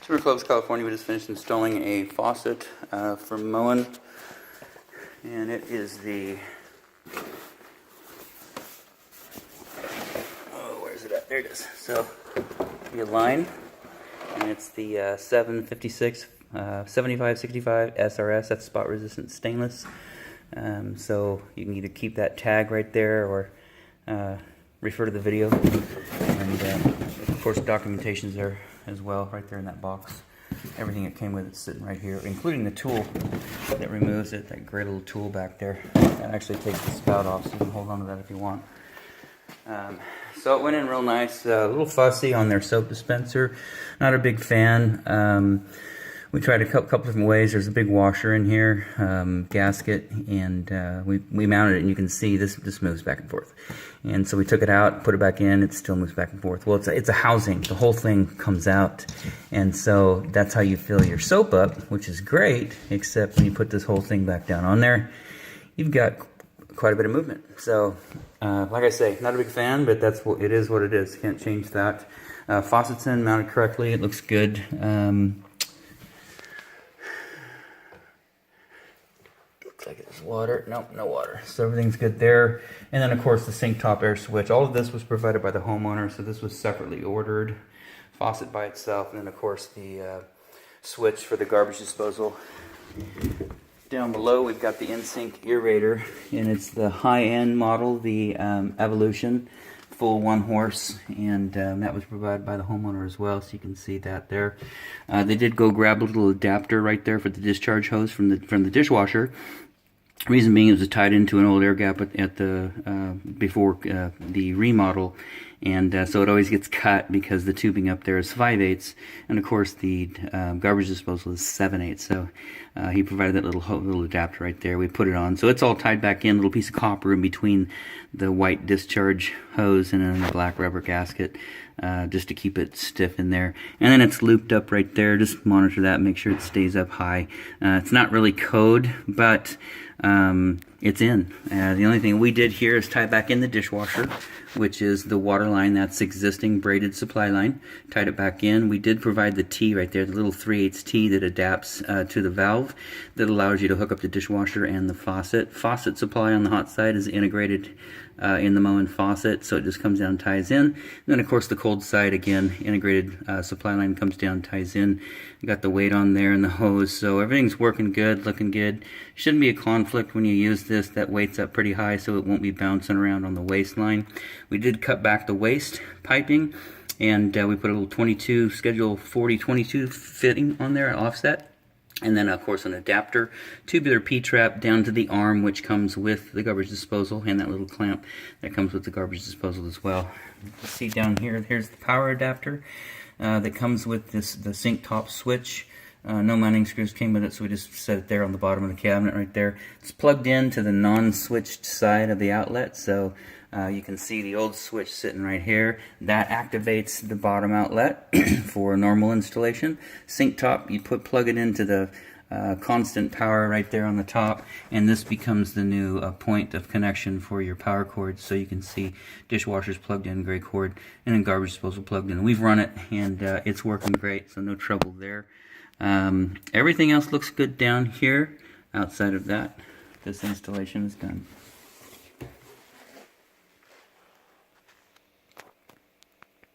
So we're in Clovis, California. We just finished installing a faucet for mowing, and it is the, oh, where's it at? There it is. So the line, and it's the 756 7565 SRS. That's spot resistant stainless. So you can either keep that tag right there or refer to the video, and of course documentation's there as well, right there in that box. Everything it came with is sitting right here, including the tool that removes it, that gray little tool back there. That actually takes the spout off, so you can hold on to that if you want. So it went in real nice. A little fussy on their soap dispenser. Not a big fan. We tried a couple different ways. There's a big washer in here, gasket, and we mounted it, and you can see this moves back and forth. And so we took it out, put it back in, it still moves back and forth. Well, it's a housing. The whole thing comes out, and so that's how you fill your soap up, which is great, except when you put this whole thing back down on there, you've got quite a bit of movement. So, like I say, not a big fan, but that's what it is. What it is. Can't change that. Faucet's in, mounted correctly. It looks good. Like it's water. Nope, no water. So everything's good there. And then of course the sink top air switch. All of this was provided by the homeowner, so this was separately ordered. Faucet by itself, and then of course the switch for the garbage disposal. Down below we've got the in-sink aerator, and it's the high-end model, the Evolution, full 1 horse, and that was provided by the homeowner as well, so you can see that there. They did go grab a little adapter right there for the discharge hose from the dishwasher. Reason being, it was tied into an old air gap at the before the remodel, and so it always gets cut because the tubing up there is 5/8, and of course the garbage disposal is 7/8. So he provided that little adapter right there. We put it on, so it's all tied back in. Little piece of copper in between the white discharge hose and then the black rubber gasket, just to keep it stiff in there. And then it's looped up right there. Just monitor that, make sure it stays up high. It's not really code, but it's in. The only thing we did here is tie back in the dishwasher, which is the water line. That's existing braided supply line. Tied it back in. We did provide the T right there, the little 3/8 T that adapts to the valve that allows you to hook up the dishwasher and the faucet. Faucet supply on the hot side is integrated in the Moen faucet, so it just comes down and ties in. And then of course the cold side, again, integrated supply line comes down, ties in. You got the weight on there and the hose, so everything's working good, looking good. Shouldn't be a conflict when you use this. That weight's up pretty high, so it won't be bouncing around on the waistline. We did cut back the waist piping, and we put a little 22 schedule 40-22 fitting on there, offset. And then, of course, an adapter, tubular P-trap down to the arm, which comes with the garbage disposal, and that little clamp that comes with the garbage disposal as well. You can see down here, here's the power adapter that comes with the sink top switch. No mounting screws came with it, so we just set it there on the bottom of the cabinet right there. It's plugged in to the non-switched side of the outlet, so you can see the old switch sitting right here. That activates the bottom outlet for normal installation. Sink top, you plug it into the constant power right there on the top, and this becomes the new point of connection for your power cord. So you can see dishwasher's plugged in, gray cord, and then garbage disposal plugged in. We've run it, and it's working great, so no trouble there. Everything else looks good down here. Outside of that, this installation is done.